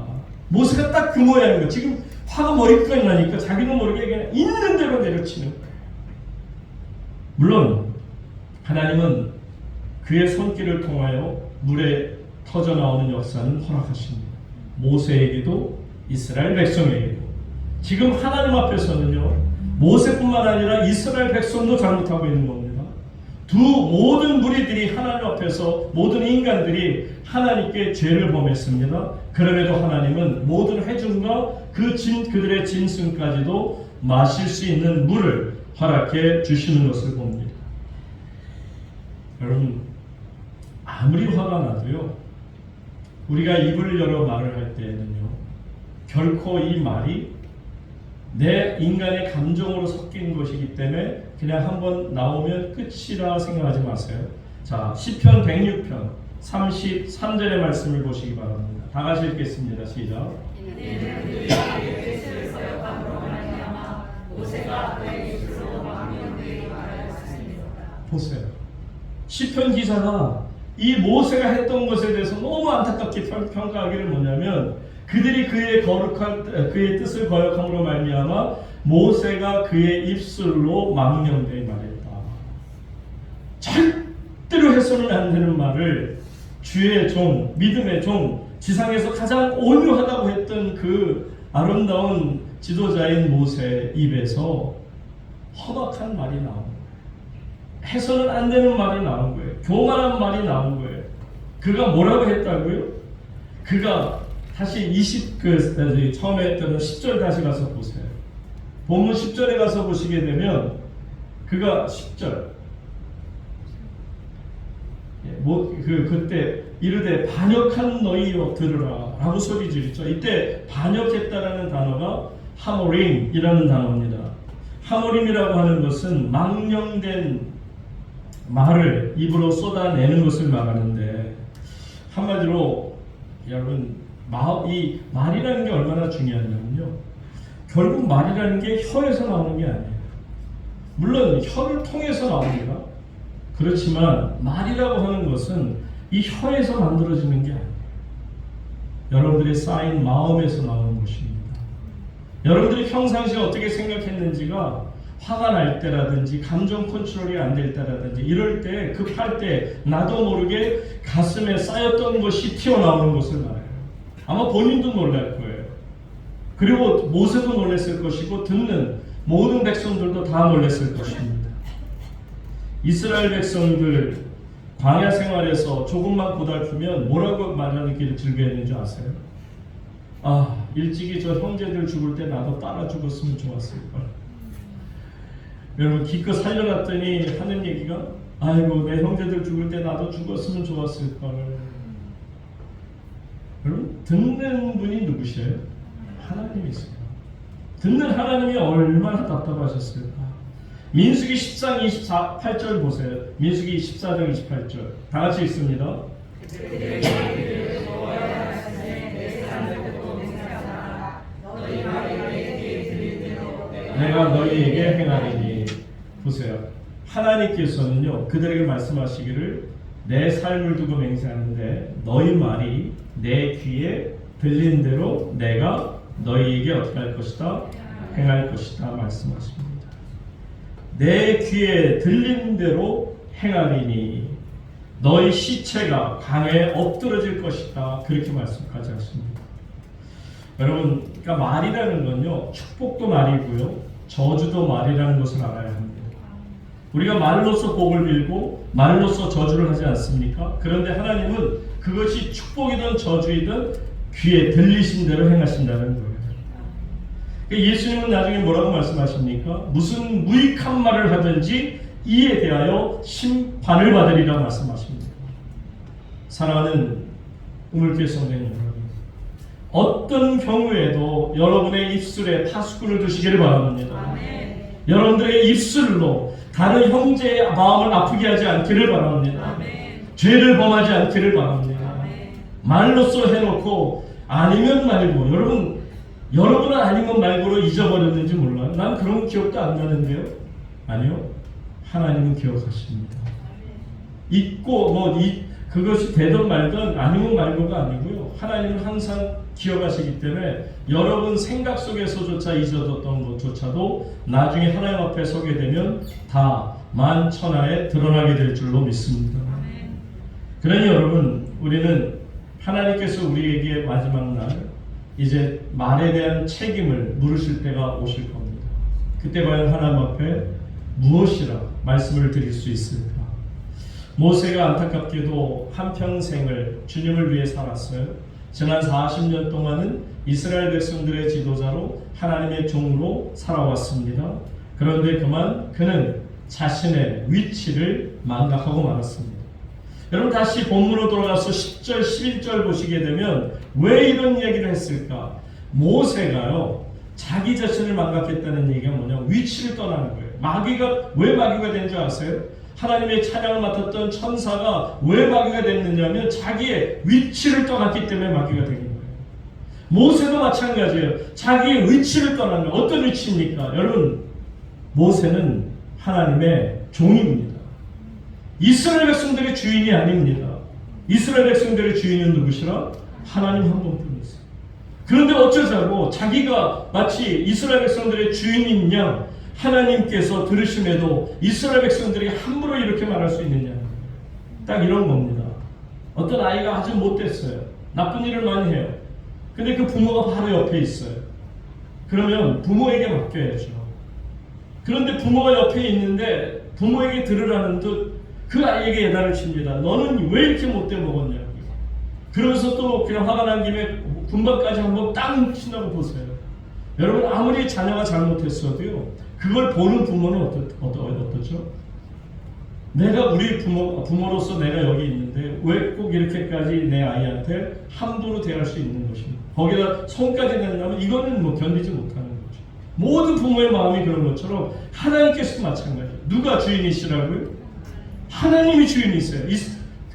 모세가 딱 그 모양이에요. 지금 화가 머리끝까지 나니까 자기도 모르게 그냥 있는 대로 내려치는 거예요. 물론 하나님은 그의 손길을 통하여 물에 터져나오는 역사는 허락하십니다. 모세에게도 이스라엘 백성에게도. 지금 하나님 앞에서는요, 모세뿐만 아니라 이스라엘 백성도 잘못하고 있는 겁니다. 모든 무리들이 하나님 앞에서, 모든 인간들이 하나님께 죄를 범했습니다. 그럼에도 하나님은 모든 회중과 그들의 짐승까지도 마실 수 있는 물을 허락해 주시는 것을 봅니다. 여러분, 아무리 화가 나도요, 우리가 입을 열어 말을 할 때에는요, 결코 이 말이 내 인간의 감정으로 섞인 것이기 때문에 그냥 한번 나오면 끝이라 생각하지 마세요. 자, 시편 106편 33절의 말씀을 보시기 바랍니다. 다 같이 읽겠습니다. 시작. 보세요. 시편 기자가 이 모세가 했던 것에 대해서 너무 안타깝게 평가하기를 뭐냐면, 그들이 그의 뜻을 거역함으로 말미암아 모세가 그의 입술로 망령되이 말했다. 절대로 해서는 안 되는 말을 주의 종, 믿음의 종, 지상에서 가장 온유하다고 했던 그 아름다운 지도자인 모세 입에서 험악한 말이 나온 거예요. 해서는 안 되는 말이 나온 거예요. 교만한 말이 나온 거예요. 그가 뭐라고 했다고요? 그가 다시 처음에 했던 10절 다시 가서 보세요. 본문 10절에 가서 보시게 되면 그가 10절 그때 이르되 반역한 너희여 들으라 라고 소리 지르죠. 이때 반역했다라는 단어가 하모림이라는 단어입니다. 하모림이라고 하는 것은 망령된 말을 입으로 쏟아내는 것을 말하는데, 한마디로 여러분, 이 말이라는 게 얼마나 중요하냐면요, 결국 말이라는 게 혀에서 나오는 게 아니에요. 물론 혀를 통해서 나옵니다. 그렇지만 말이라고 하는 것은 이 혀에서 만들어지는 게 아니에요. 여러분들의 쌓인 마음에서 나오는 것입니다. 여러분들이 평상시에 어떻게 생각했는지가 화가 날 때라든지 감정 컨트롤이 안 될 때라든지 이럴 때 급할 때 나도 모르게 가슴에 쌓였던 것이 튀어나오는 것을 말해요. 아마 본인도 놀랄 거예요. 그리고 모세도 놀랐을 것이고 듣는 모든 백성들도 다 놀랐을 것입니다. 이스라엘 백성들 광야 생활에서 조금만 고달프면 뭐라고 말하는 길을 즐겨했는지 아세요? 일찍이 저 형제들 죽을 때 나도 따라 죽었으면 좋았을걸. 여러분 기껏 살려놨더니 하는 얘기가 아이고 내 형제들 죽을 때 나도 죽었으면 좋았을걸. 여러분 듣는 분이 누구세요? 하나님이세요. 듣는 하나님이 얼마나 답답하셨을까. 민수기 14장 28절 보세요. 민수기 14장 28절 다 같이 읽습니다. 내가 너희에게 행하리니. 보세요. 하나님께서는요 그들에게 말씀하시기를 내 삶을 두고 맹세하는데 너희 말이 내 귀에 들린 대로 내가 너희에게 어떻게 할 것이다? 행할 것이다 말씀하십니다. 내 귀에 들린 대로 행하리니 너희 시체가 강에 엎드러질 것이다. 그렇게 말씀까지 하십니다. 여러분, 그러니까 말이라는 건요 축복도 말이고요 저주도 말이라는 것을 알아야 합니다. 우리가 말로서 복을 빌고 말로서 저주를 하지 않습니까? 그런데 하나님은 그것이 축복이든 저주이든 귀에 들리신 대로 행하신다는 거예요. 예수님은 나중에 뭐라고 말씀하십니까? 무슨 무익한 말을 하든지 이에 대하여 심판을 받으리라 말씀하십니다. 사랑하는 우물교회 성도님 여러분, 어떤 경우에도 여러분의 입술에 파수꾼을 두시기를 바랍니다. 아멘. 여러분들의 입술로 다른 형제의 마음을 아프게 하지 않기를 바랍니다. 아멘. 죄를 범하지 않기를 바랍니다. 아멘. 말로써 해놓고 아니면 말고 여러분은 아니면 말고로 잊어버렸는지 몰라요. 난 그런 기억도 안 나는데요. 아니요. 하나님은 기억하십니다. 잊고 그것이 되든 말든 아니면 말고가 아니고요. 하나님은 항상 기억하시기 때문에 여러분 생각 속에서조차 잊어뒀던 것조차도 나중에 하나님 앞에 서게 되면 다 만천하에 드러나게 될 줄로 믿습니다. 그러니 여러분 우리는 하나님께서 우리에게 마지막 날 이제 말에 대한 책임을 물으실 때가 오실 겁니다. 그때 과연 하나님 앞에 무엇이라 말씀을 드릴 수 있을까? 모세가 안타깝게도 한평생을 주님을 위해 살았어요. 지난 40년 동안은 이스라엘 백성들의 지도자로 하나님의 종으로 살아왔습니다. 그런데 그만 그는 자신의 위치를 망각하고 말았습니다. 여러분 다시 본문으로 돌아가서 10절 11절 보시게 되면 왜 이런 얘기를 했을까? 모세가요 자기 자신을 망각했다는 얘기가 뭐냐? 위치를 떠나는 거예요. 왜 마귀가 된 줄 아세요? 하나님의 찬양을 맡았던 천사가 왜 마귀가 됐느냐면 자기의 위치를 떠났기 때문에 마귀가 된 거예요. 모세도 마찬가지예요. 자기의 위치를 떠난 거예요. 어떤 위치입니까? 여러분 모세는 하나님의 종입니다. 이스라엘 백성들의 주인이 아닙니다. 이스라엘 백성들의 주인은 누구시라? 하나님 한 분뿐이세요. 그런데 어쩌자고 자기가 마치 이스라엘 백성들의 주인인 양 하나님께서 들으심에도 이스라엘 백성들이 함부로 이렇게 말할 수 있느냐. 딱 이런 겁니다. 어떤 아이가 아주 못됐어요. 나쁜 일을 많이 해요. 근데 그 부모가 바로 옆에 있어요. 그러면 부모에게 맡겨야죠. 그런데 부모가 옆에 있는데 부모에게 들으라는 듯 그 아이에게 예단을 칩니다. 너는 왜 이렇게 못돼 먹었냐고. 그러면서 또 그냥 화가 난 김에 군밤까지 한번 땅 친다고 보세요. 여러분 아무리 자녀가 잘못했어도요 그걸 보는 부모는 어떠죠? 내가 우리 부모로서 내가 여기 있는데 왜 꼭 이렇게까지 내 아이한테 함부로 대할 수 있는 것입니까? 거기다 손까지 낸다면 이거는 견디지 못하는 거죠. 모든 부모의 마음이 그런 것처럼 하나님께서도 마찬가지예요. 누가 주인이시라고요? 하나님이 주인이세요.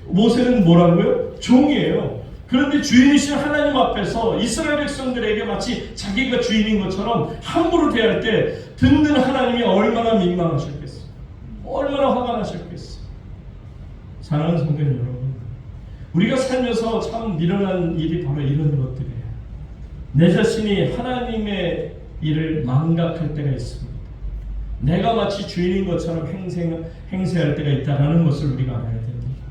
모세는 뭐라고요? 종이에요. 그런데 주인이신 하나님 앞에서 이스라엘 백성들에게 마치 자기가 주인인 것처럼 함부로 대할 때 듣는 하나님이 얼마나 민망하셨겠어요. 얼마나 화가 나셨겠어요. 사랑하는 성도님 여러분, 우리가 살면서 참 일어난 일이 바로 이런 것들이에요. 내 자신이 하나님의 이를 망각할 때가 있습니다. 내가 마치 주인인 것처럼 행세할 때가 있다는 것을 우리가 알아야 됩니다.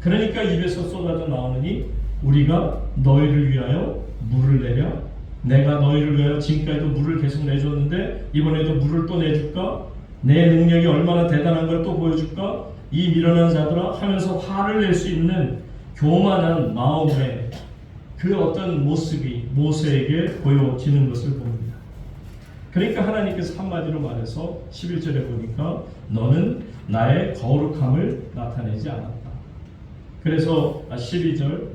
그러니까 입에서 쏟아져 나오느니 우리가 너희를 위하여 물을 내려, 내가 너희를 위하여 지금까지도 물을 계속 내줬는데 이번에도 물을 또 내줄까? 내 능력이 얼마나 대단한 걸 또 보여줄까? 이 미련한 자들아 하면서 화를 낼 수 있는 교만한 마음의 그 어떤 모습이 모세에게 보여지는 것을 봅니다. 그러니까 하나님께서 한마디로 말해서 11절에 보니까 너는 나의 거룩함을 나타내지 않았다. 그래서 12절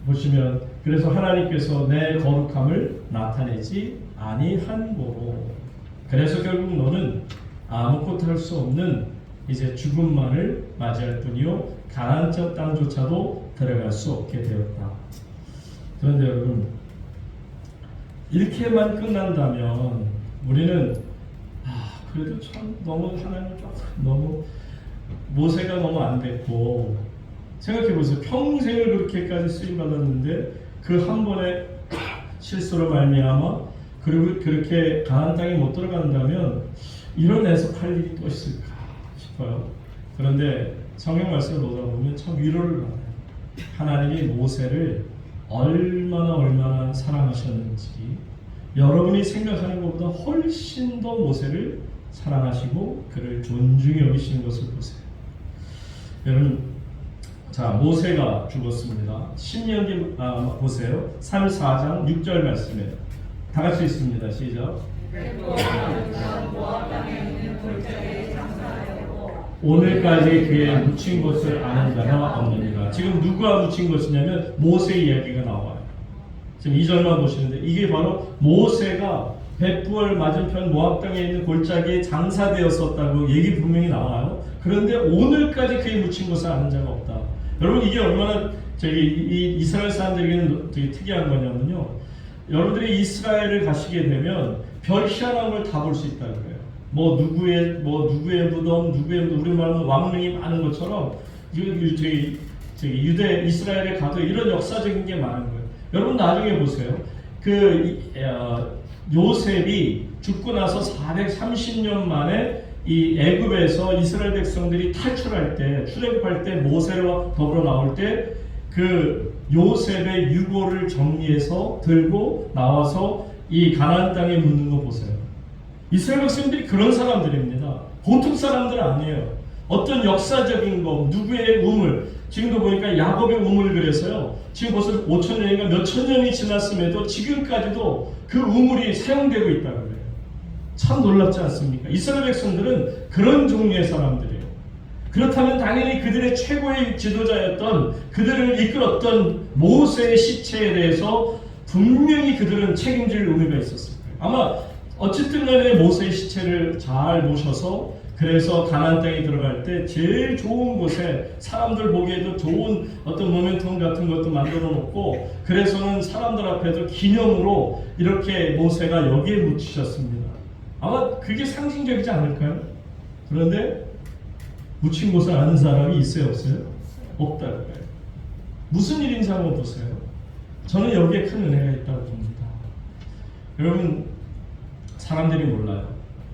보시면 그래서 하나님께서 내 거룩함을 나타내지 아니한 고로 그래서 결국 너는 아무것도 할 수 없는 이제 죽음만을 맞이할 뿐이요 가나안 땅조차도 들어갈 수 없게 되었다. 그런데 여러분 이렇게만 끝난다면 우리는 그래도 참 너무 하나님 너무 모세가 너무 안 됐고 생각해보세요. 평생을 그렇게까지 쓰임받았는데 그 한 번의 실수로 말미암아 그리고 그렇게 가나안 땅에 못 들어간다면 이런 해석할 일이 또 있을까 싶어요. 그런데 성경 말씀을 보다 보면 참 위로를 받아요. 하나님이 모세를 얼마나 사랑하셨는지 여러분이 생각하는 것보다 훨씬 더 모세를 사랑하시고 그를 존중히 여기시는 것을 보세요. 여러분, 자 모세가 죽었습니다. 신명기 보세요. 34장 6절 말씀에 다 같이 읽습니다. 시작. 오늘까지 그의 묻힌 것을 아는 자가 없느니라. 지금 누가 묻힌 것이냐면 모세 이야기가 나와요. 지금 2절만 보시는데 이게 바로 모세가 벳부엘 맞은편 모압 땅에 있는 골짜기에 장사되었었다고 얘기 분명히 나와요. 그런데 오늘까지 그의 묻힌 것을 아는 자가 없다. 여러분 이게 얼마나 이 이스라엘 사람들에게는 되게 특이한 거냐면요. 여러분들이 이스라엘을 가시게 되면 별 희한한 걸 다 볼 수 있다고 그래요. 누구의 무덤, 우리말로 왕릉이 많은 것처럼 유대 이스라엘에 가도 이런 역사적인 게 많은 거예요. 여러분 나중에 보세요. 요셉이 죽고 나서 430년 만에 이 애굽에서 이스라엘 백성들이 탈출할 때, 출애굽할 때 모세와 더불어 나올 때 그 요셉의 유골을 정리해서 들고 나와서 이 가나안 땅에 묻는 거 보세요. 이스라엘 백성들이 그런 사람들입니다. 보통 사람들 아니에요. 어떤 역사적인 거, 누구의 우물, 지금도 보니까 야곱의 우물 그래서요. 지금 벌써 5,000년인가 몇천 년이 지났음에도 지금까지도 그 우물이 사용되고 있다고 그래요. 참 놀랍지 않습니까? 이스라엘 백성들은 그런 종류의 사람들이에요. 그렇다면 당연히 그들의 최고의 지도자였던 그들을 이끌었던 모세의 시체에 대해서 분명히 그들은 책임질 의무가 있었을 거예요. 아마 어쨌든 간에 모세의 시체를 잘 모셔서 그래서 가나안 땅에 들어갈 때 제일 좋은 곳에 사람들 보기에도 좋은 어떤 모멘텀 같은 것도 만들어 놓고 그래서는 사람들 앞에도 기념으로 이렇게 모세가 여기에 묻히셨습니다. 아마 그게 상징적이지 않을까요? 그런데 묻힌 곳을 아는 사람이 있어요, 없어요? 없다고요. 무슨 일인지 한번 보세요. 저는 여기에 큰 은혜가 있다고 봅니다. 여러분, 사람들이 몰라요.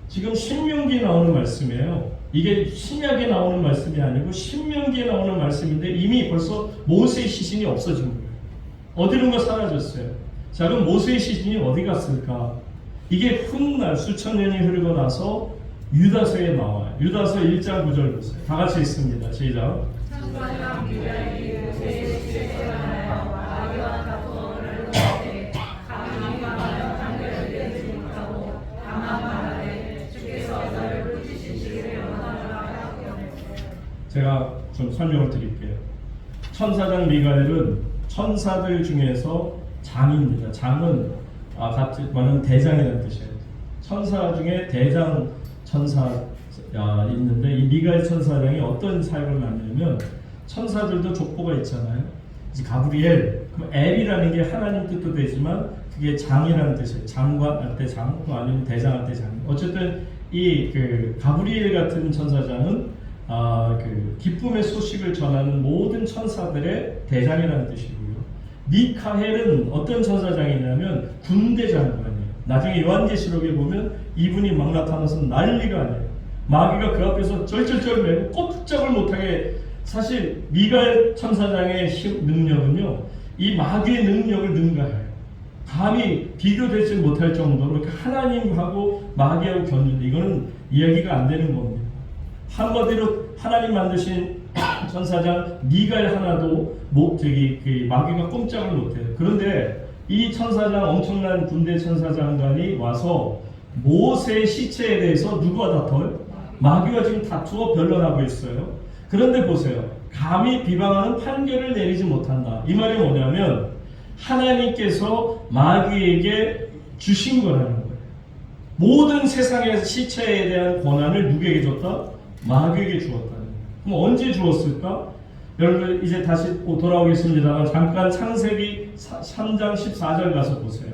지금 신명기에 나오는 말씀이에요. 이게 신약에 나오는 말씀이 아니고 신명기에 나오는 말씀인데 이미 벌써 모세의 시신이 없어진 거예요. 어디론가 사라졌어요. 자, 그럼 모세의 시신이 어디 갔을까? 이게 훗날 수천 년이 흐르고 나서 유다서에 나와요. 유다서 1장 9절 보세요. 다 같이 읽습니다. 시작. 제가 좀 설명을 드릴게요. 천사장 미가엘은 천사들 중에서 장입니다. 장은 같이 말하는 대장이라는 뜻이에요. 천사 중에 대장 천사 있는데 이 미가엘 천사장이 어떤 사역을 맡냐면 천사들도 족보가 있잖아요. 이제 가브리엘, 그럼 엘이라는 게 하나님 뜻도 되지만 그게 장이라는 뜻이에요. 장관 할 때 장, 또 아니면 대장 할 때 장. 어쨌든 이 가브리엘 같은 천사장은 기쁨의 소식을 전하는 모든 천사들의 대장이라는 뜻이고요. 미카엘은 어떤 천사장이냐면 군대 장관이에요. 나중에 요한계시록에 보면 이분이 막 나타나서 난리가 아니에요. 마귀가 그 앞에서 절절절 매고 꼼짝을 못하게. 사실 미가엘 천사장의 능력은요, 이 마귀의 능력을 능가해요. 감히 비교되지 못할 정도로 하나님하고 마귀하고 견주는데, 이거는 이야기가 안 되는 겁니다. 한마디로 하나님 만드신 천사장 미가엘 하나도 마귀가 꼼짝을 못해요. 그런데 이 천사장, 엄청난 군대 천사장관이 와서 모세의 시체에 대해서 누가 다퉈요? 마귀가 지금 다투어 변론하고 있어요. 그런데 보세요. 감히 비방하는 판결을 내리지 못한다. 이 말이 뭐냐면 하나님께서 마귀에게 주신 거라는 거예요. 모든 세상의 시체에 대한 권한을 누구에게 줬다? 마귀에게 주었다는 거예요. 그럼 언제 주었을까? 여러분 이제 다시 돌아오겠습니다만 잠깐 창세기 3장 14절 가서 보세요.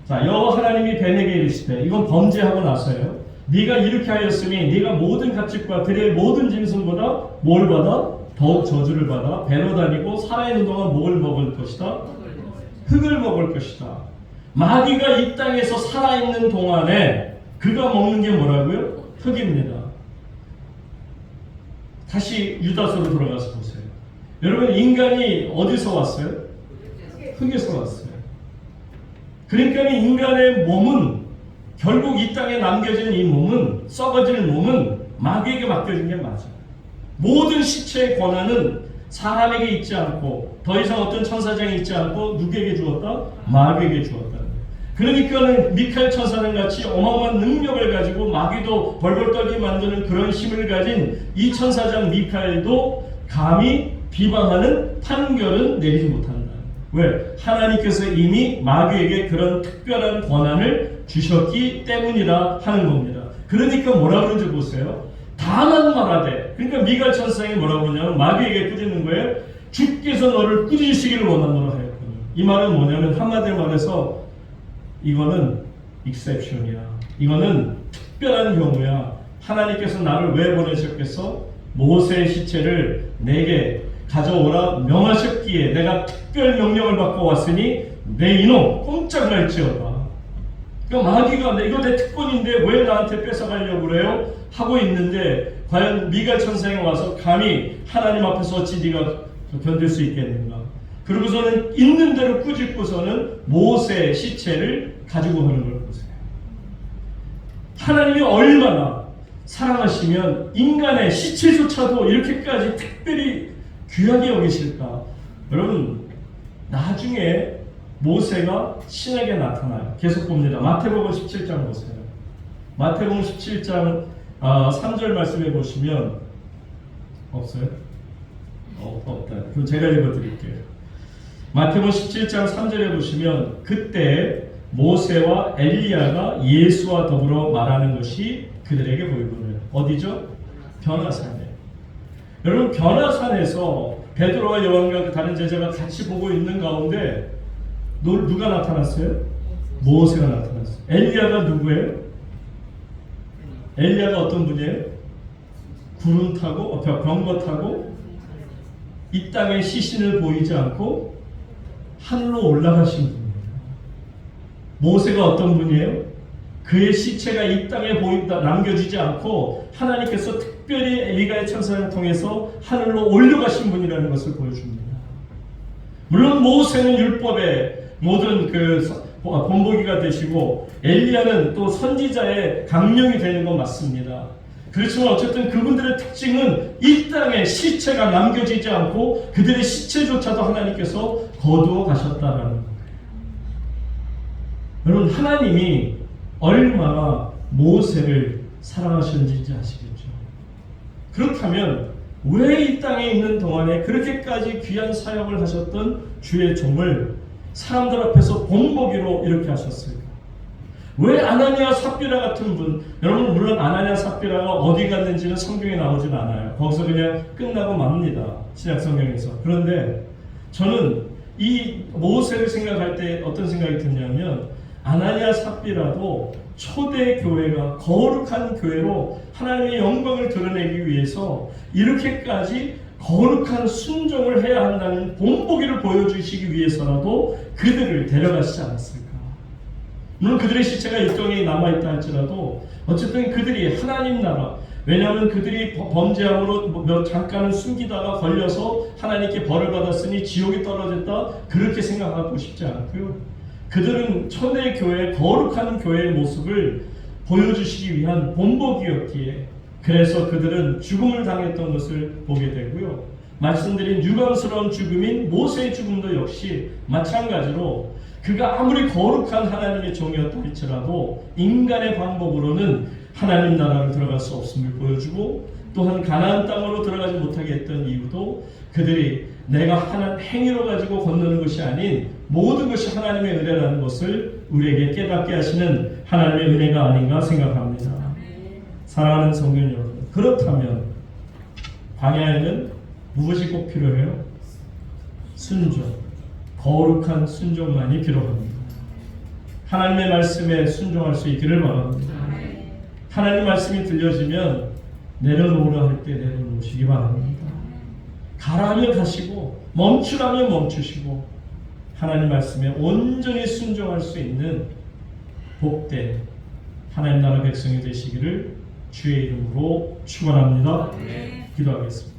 자, 여호와 하나님이 뱀에게 이르시되, 이건 범죄하고 나서요. 네가 이렇게 하였으니 네가 모든 가축과 들의 모든 짐승보다 뭘 받아? 더욱 저주를 받아 배로 다니고 살아있는 동안 뭘 먹을 것이다? 흙을 먹을 것이다. 마귀가 이 땅에서 살아있는 동안에 그가 먹는 게 뭐라고요? 흙입니다. 다시 유다서로 돌아가서 보세요. 여러분 인간이 어디서 왔어요? 흙에서 왔어요. 그러니까 인간의 몸은 결국 이 땅에 남겨진 이 몸은, 썩어질 몸은 마귀에게 맡겨진 게 맞아요. 모든 시체의 권한은 사람에게 있지 않고 더 이상 어떤 천사장이 있지 않고 누구에게 주었다? 마귀에게 주었다. 그러니까는 미카엘 천사장 같이 어마어마한 능력을 가지고 마귀도 벌벌 떨게 만드는 그런 힘을 가진 이 천사장 미카엘도 감히 비방하는 판결은 내리지 못한다. 왜? 하나님께서 이미 마귀에게 그런 특별한 권한을 주셨기 때문이라 하는 겁니다. 그러니까 뭐라 그러는지 보세요. 다만 말하되, 그러니까 미가엘 천사장이 뭐라고 그러냐면 마귀에게 꾸짖는 거예요. 주께서 너를 꾸짖으시기를 원하노라 하였거든요. 이 말은 뭐냐면 한마디로 말해서 이거는 exception이야. 이거는 특별한 경우야. 하나님께서 나를 왜 보내셨겠어? 모세의 시체를 내게 가져오라 명하셨기에 내가 특별 명령을 받고 왔으니 내 이놈 꼼짝 말지어다. 그러니까 마귀가 이거 내 특권인데 왜 나한테 뺏어가려고 그래요? 하고 있는데 과연 미가엘 천사장이 와서 감히 하나님 앞에서 어찌 네가 견딜 수 있겠는가? 그러고서는 있는 대로 꾸짖고서는 모세의 시체를 가지고 오는 걸 보세요. 하나님이 얼마나 사랑하시면 인간의 시체조차도 이렇게까지 특별히 귀하게 여기실까? 여러분 나중에 모세가 신에게 나타나요. 계속 봅니다. 마태복음 17장 보세요. 마태복음 17장 3절 말씀해 보시면 없어요? 없다. 그럼 제가 읽어드릴게요. 마태복음 17장 3절에 보시면 그때 모세와 엘리야가 예수와 더불어 말하는 것이 그들에게 보이거든요. 어디죠? 변화산에. 여러분 변화산에서 베드로와 요한과 다른 제자가 같이 보고 있는 가운데 누가 나타났어요? 모세가 나타났어요. 엘리야가 누구예요? 엘리야가 어떤 분이에요? 구름 타고 병거 타고 이 땅에 시신을 보이지 않고 하늘로 올라가신 분이에요. 모세가 어떤 분이에요? 그의 시체가 이 땅에 보인다 남겨지지 않고 하나님께서 특별히 미가엘 천사를 통해서 하늘로 올려가신 분이라는 것을 보여줍니다. 물론 모세는 율법의 모든 본보기가 되시고 엘리야는 또 선지자의 강령이 되는 건 맞습니다. 그렇지만 어쨌든 그분들의 특징은 이 땅에 시체가 남겨지지 않고 그들의 시체조차도 하나님께서 거두어 가셨다라는 거예요. 여러분 하나님이 얼마나 모세를 사랑하셨는지 아시겠죠? 그렇다면 왜 이 땅에 있는 동안에 그렇게까지 귀한 사역을 하셨던 주의 종을 사람들 앞에서 본보기로 이렇게 하셨을까? 왜 아나니아 삽비라 같은 분, 여러분 물론 아나니아 삽비라가 어디 갔는지는 성경에 나오진 않아요. 거기서 그냥 끝나고 맙니다. 신약 성경에서. 그런데 저는 이 모세를 생각할 때 어떤 생각이 드냐면 아나니아 삽비라도 초대 교회가 거룩한 교회로 하나님의 영광을 드러내기 위해서 이렇게까지 거룩한 순종을 해야 한다는 본보기를 보여주시기 위해서라도 그들을 데려가시지 않았을까? 물론 그들의 시체가 이 땅에 남아있다 할지라도 어쨌든 그들이 하나님 나라, 왜냐하면 그들이 범죄함으로 잠깐은 숨기다가 걸려서 하나님께 벌을 받았으니 지옥에 떨어졌다 그렇게 생각하고 싶지 않고요. 그들은 초대 교회, 거룩한 교회의 모습을 보여주시기 위한 본보기였기에 그래서 그들은 죽음을 당했던 것을 보게 되고요. 말씀드린 유감스러운 죽음인 모세의 죽음도 역시 마찬가지로 그가 아무리 거룩한 하나님의 종이었다 할지라도 인간의 방법으로는 하나님 나라로 들어갈 수 없음을 보여주고 또한 가나안 땅으로 들어가지 못하게 했던 이유도 그들이 내가 하나님 행위로 가지고 건너는 것이 아닌 모든 것이 하나님의 은혜라는 것을 우리에게 깨닫게 하시는 하나님의 은혜가 아닌가 생각합니다. 사랑하는 성도 여러분, 그렇다면 광야에는 무엇이 꼭 필요해요? 순종, 거룩한 순종만이 필요합니다. 하나님의 말씀에 순종할 수 있기를 바랍니다. 하나님 말씀이 들려지면 내려놓으라 할 때 내려놓으시기 바랍니다. 가라면 가시고 멈추라면 멈추시고 하나님 말씀에 온전히 순종할 수 있는 복된 하나님 나라 백성이 되시기를 주의 이름으로 축원합니다. 기도하겠습니다.